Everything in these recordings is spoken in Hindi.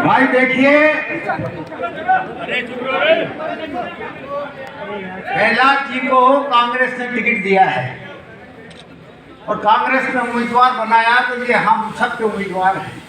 भाई देखिए, प्रहलाद जी को कांग्रेस ने टिकट दिया है और कांग्रेस ने उम्मीदवार बनाया, तो ये हम सबके उम्मीदवार हैं।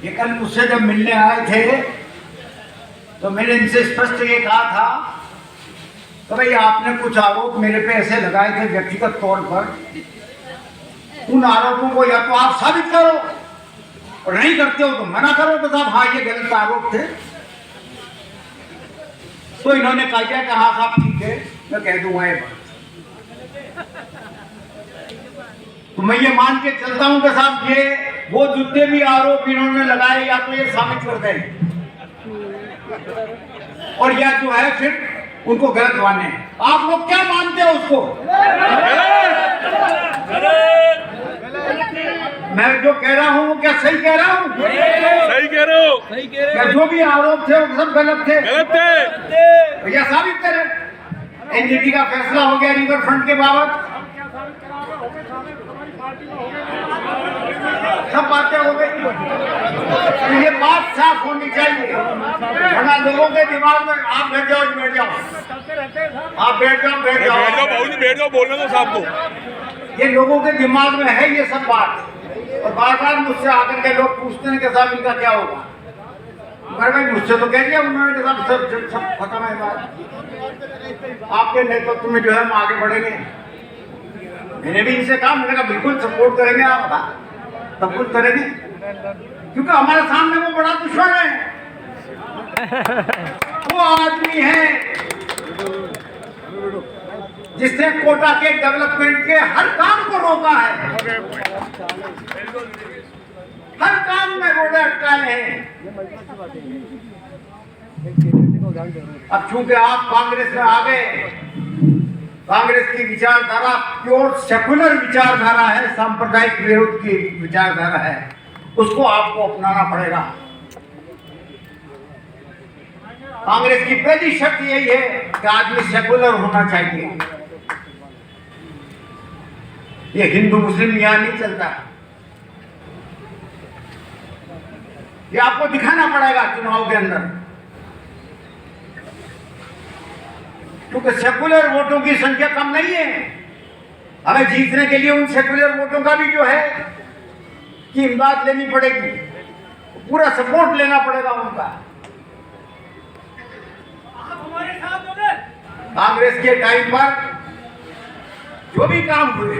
ये कल मुझसे जब मिलने आए थे तो मैंने इनसे स्पष्ट ये कहा था तो भाई आपने कुछ आरोप मेरे पे ऐसे लगाए थे व्यक्तिगत तौर पर, उन आरोपों को या तो आप साबित करो और नहीं करते हो तो मना करो तो साहब हाँ ये गलत आरोप थे। तो इन्होंने कहा कि हाँ साहब ठीक है, मैं कह दूंगा ये बात। तो मैं ये मान के चलता हूं कि साहब ये वो जितने भी आरोप इन्होंने लगाए या तो ये साबित कर दें और या जो है फिर उनको गलत माने। आप लोग क्या मानते हो उसको? मैं जो कह रहा हूँ क्या सही कह रहा हूँ? सही कह रहे हो। क्या जो भी आरोप थे वो सब गलत थे? गलत थे। भैया साबित करें। एनजीटी का फैसला हो गया रिवर फ्रंट के बाबत, सब बातें हो गई। तो ये बात साफ होनी चाहिए, वरना लोगों के दिमाग में आप बैठ जाओ बैठ जाओ, आप बैठ जाओ बैठ जाओ भाई बैठ जाओ, बोलने दो साहब को। ये लोगों के दिमाग में है ये सब बात, और बार बार मुझसे आकर के लोग पूछते हैं कि साहब इनका क्या होगा। भाई मुझसे तो कह दिया उन्होंने कि साहब सब खत्म है बात, आपके नेतृत्व में जो है हम आगे बढ़ेंगे। मैंने भी इनसे कहा, मैंने कहा बिल्कुल सपोर्ट करेंगे, आपका सब कुछ करेंगे, क्योंकि हमारे सामने वो बड़ा दुश्मन है। वो आदमी है जिसने कोटा के डेवलपमेंट के हर काम को रोका है, हर काम में रोड़े अटकाए हैं। अब चूंकि आप कांग्रेस में आ गए, कांग्रेस की विचारधारा प्योर सेकुलर विचारधारा है, सांप्रदायिक विरोध की विचारधारा है, उसको आपको अपनाना पड़ेगा। कांग्रेस की पहली शर्त यही है कि आदमी सेकुलर होना चाहिए। ये हिंदू मुस्लिम यहां नहीं चलता, ये आपको दिखाना पड़ेगा चुनाव के अंदर, क्योंकि सेकुलर वोटों की संख्या कम नहीं है। हमें जीतने के लिए उन सेकुलर वोटों का भी जो है कि इमदाद लेनी पड़ेगी, पूरा सपोर्ट लेना पड़ेगा उनका। कांग्रेस के टाइम पर जो भी काम हुए,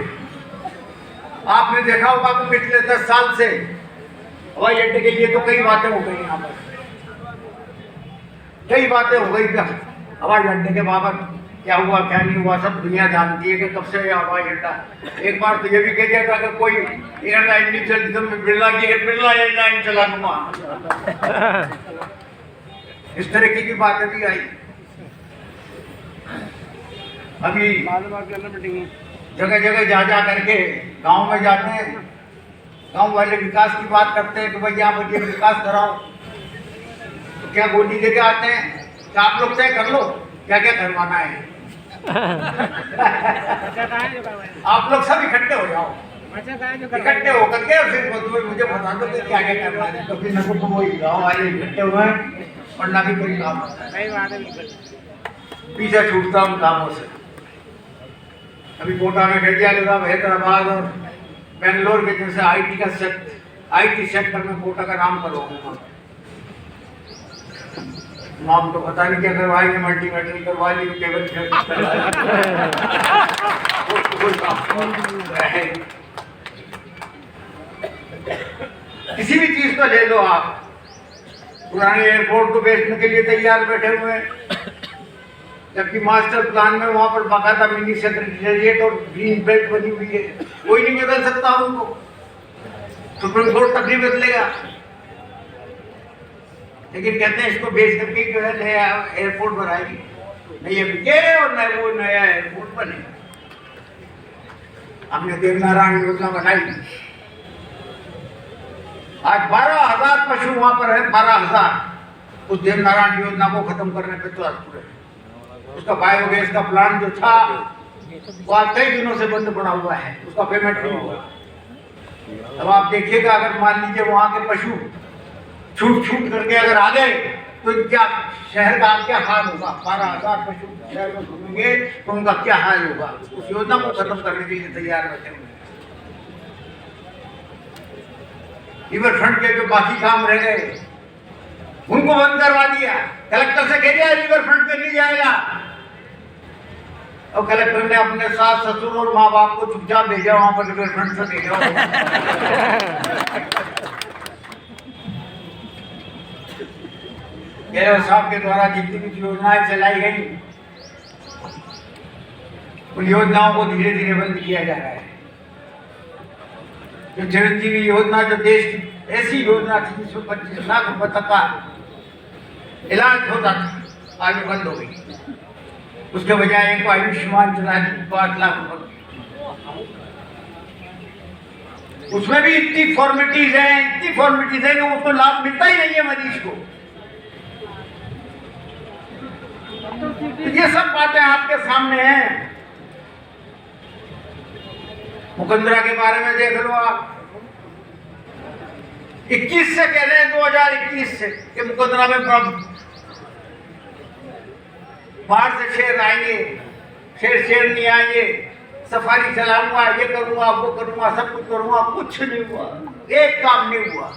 आपने देखा होगा कि पिछले 10 साल से हवाई अड्डे के लिए तो कई बातें हो गई, यहाँ पर कई बातें हो गई। क्या हवाई अड्डे के बाबत क्या हुआ क्या नहीं हुआ सब दुनिया जानती है कि कब से हवाई अड्डा। एक बार तो ये भी कह दिया था कि कोई एयरलाइन नहीं चलती तो मैं बिरला एयरलाइन चला दूंगा। इस तरीके की बातें भी आई। अभी जगह जगह जा करके गांव में जाते हैं, गांव वाले विकास की बात करते हैं कि भाई यहाँ पर ये विकास कराओ, तो क्या गोली देके आते हैं कि आप लोग तय कर लो क्या क्या करवाना है। आप लोग सब इकट्ठे हो जाओ, इकट्ठे होकर के फिर मुझे बता दो कि क्या क्या करना है। तो फिर नकुल को वही गाँव वाले इकट्ठे हुए हैं, पढ़ना भी कोई काम होता है, पीछे छूटता उन कामों से। अभी कोटा में कह दिया हैदराबाद और बेंगलोर के जैसे आईटी सेक्टर में कोटा का नाम करवाऊंगा। नाम तो पता नहीं क्या करवाएंगे, मल्टीमेटल करवा ली, केबल किसी भी चीज को ले लो आप। पुराने एयरपोर्ट को बेचने के लिए तैयार बैठे हुए हैं, जबकि मास्टर प्लान में वहां पर बाकायदा मिनी सेक्रेटेरिएट और ग्रीन बेल्ट बनी हुई है। कोई नहीं बदल सकता उनको, सुप्रीम कोर्ट तक नहीं बदलेगा। लेकिन कहते हैं इसको बेच करके जो है नया एयरपोर्ट बनाएगी, नहीं ये बिके और न वो नया एयरपोर्ट बने। हमने देवनारायण योजना बनाई, आज 12,000 पशु वहां पर है, 12,000। उस देवनारायण योजना को खत्म करने पे तो उसका बायोगैस का प्लांट जो था वो आज कई दिनों से बंद पड़ा हुआ है, उसका पेमेंट नहीं हुआ। अब आप देखिएगा, अगर मान लीजिए वहां के पशु छूट करके अगर आ गए तो क्या शहर का क्या हाल होगा? 12,000 पशु शहर में घूमेंगे तो उनका क्या हाल होगा? उस योजना को खत्म करने के लिए तैयार बैठे हुए। रिवर फ्रंट के जो बाकी काम रह गए उनको बंद करवा दिया। कलेक्टर से कह दिया रिवर फ्रंट पे नहीं जाएगा, और कलेक्टर ने अपने सास ससुर और माँ बाप को चुपचाप भेजा वहां पर रिवर फ्रंट से भेजा। गहलोत साहब के द्वारा जितनी भी योजनाएं चलाई गई उन योजनाओं को धीरे धीरे बंद किया जा रहा है। जो चिरंजीवी योजना, जो देश की ऐसी योजना थी जिसमें 25 लाख रुपए तक का इलाज होता था, आज बंद हो गई। उसके बजाय एक आयुष्मान चला दी 5 लाख रुपए। उसमें भी इतनी फॉर्मेलिटीज है कि उसको लाभ मिलता ही नहीं है मरीज को। तो ये सब बातें आपके सामने हैं। मुकंदरा के बारे में देख लो आप, 21 से कह रहे हैं, 2021 से कि मुकंदरा में बाहर से शेर आएंगे, शेर नहीं आएंगे, सफारी चलाऊंगा, ये करूंगा, वो करूंगा, सब कुछ करूंगा। कुछ नहीं हुआ, एक काम नहीं हुआ,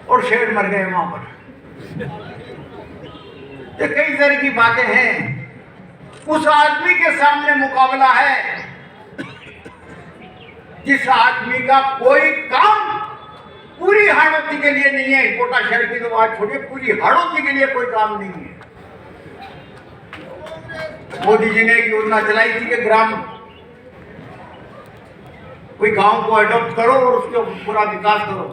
और शेर मर गए वहां पर। तो कई तरह की बातें हैं। उस आदमी के सामने मुकाबला है जिस आदमी का कोई काम पूरी हाड़ौती के लिए नहीं है। कोटा शहर की तो बात छोड़िए, पूरी हाड़ौती के लिए कोई काम नहीं है। मोदी जी ने एक योजना चलाई थी कि ग्राम, कोई गांव को अडॉप्ट करो और उसका पूरा विकास करो।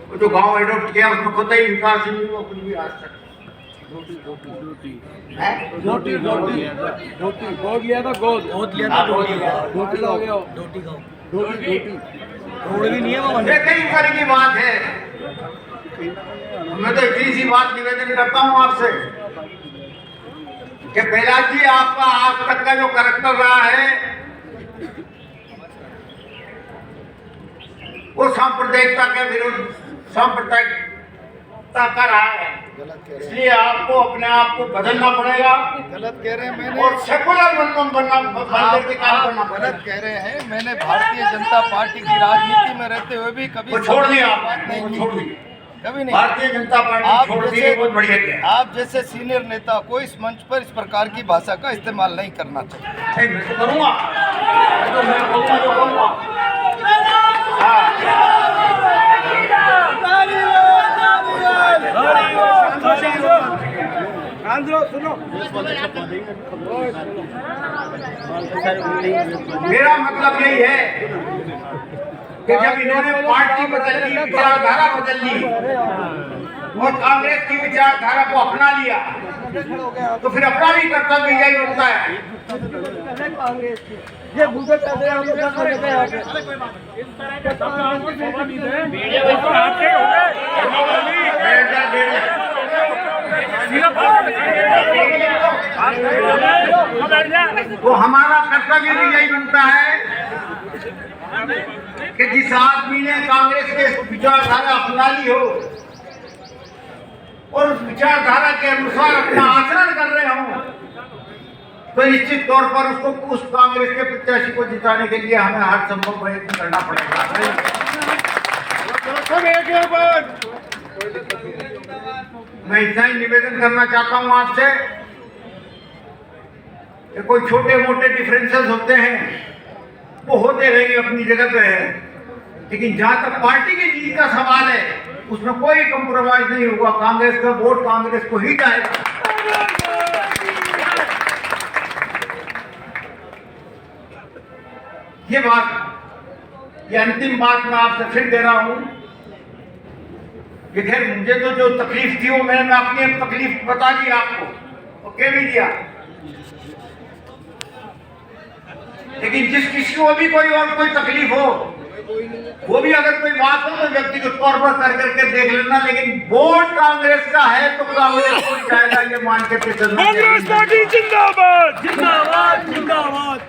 वो जो गांव अडॉप्ट किया उसमें खुद ही विकास नहीं हुआ कुछ भी आज तक। रोटी गोद लिया था, गोद लिया था, रोटी भी नहीं है वो। कई तरह की बात है। मैं तो इतनी सी बात निवेदन करता हूँ आपसे कि प्रहलाद जी, आपका आज तक का जो करैक्टर रहा है वो सांप्रदायिकता के विरुद्ध सांप्रदायिकता का रहा है। इसलिए आपको अपने आप को बदलना पड़ेगा। गलत कह रहे हैं मैंने, और सेकुलर बनने के काम करना पड़ेगा। गलत कह रहे हैं। मैंने भारतीय जनता पार्टी की राजनीति में रहते हुए भी कभी छोड़ दिया, बात नहीं की, कभी नहीं। भारतीय जनता पार्टी छोड़ दी, बहुत बढ़िया किया। आप जैसे सीनियर नेता को इस मंच पर इस प्रकार की भाषा का इस्तेमाल नहीं करना चाहिए। मैं तो करूँगा, मैं बोलूँगा जो बोलूँगा। मेरा मतलब यही है कि जब इन्होंने पार्टी बदल ली, विचारधारा बदल ली और कांग्रेस की विचारधारा को अपना लिया, तो फिर अपना भी कर्तव्य यही होता है। ये भूखे पैसे हम लोग कर रहे हैं। तो हमारा कर्तव्य भी यही बनता है कि जिस आदमी ने कांग्रेस के विचारधारा अपना ली हो और उस विचारधारा के अनुसार अपना आचरण कर रहे हो, तो निश्चित तौर पर उसको, उस कांग्रेस के प्रत्याशी को जिताने के लिए हमें हर संभव प्रयत्न करना पड़ेगा। मैं इतना ही निवेदन करना चाहता हूं आपसे कि कोई छोटे मोटे डिफरेंसेस होते हैं, वो होते रहेंगे, अपनी जगह पे है, लेकिन जहां तक पार्टी की जीत का सवाल है उसमें कोई कंप्रोमाइज नहीं होगा। कांग्रेस का वोट कांग्रेस को ही जाएगा। ये बात, ये अंतिम बात मैं आपसे फिर दे रहा हूं कि खैर मुझे तो जो तकलीफ थी वो मैंने अपनी तकलीफ बता दी आपको, वो कह भी दिया, लेकिन जिस किसी को भी कोई और कोई तकलीफ हो वो भी अगर कोई बात हो तो व्यक्तिगत तौर पर कर करके देख लेना, लेकिन वोट कांग्रेस का है तो कांग्रेस को ही जाएगा, ये मान के चलना। कांग्रेस पार्टी जिंदाबाद। जिंदाबाद जिंदाबाद।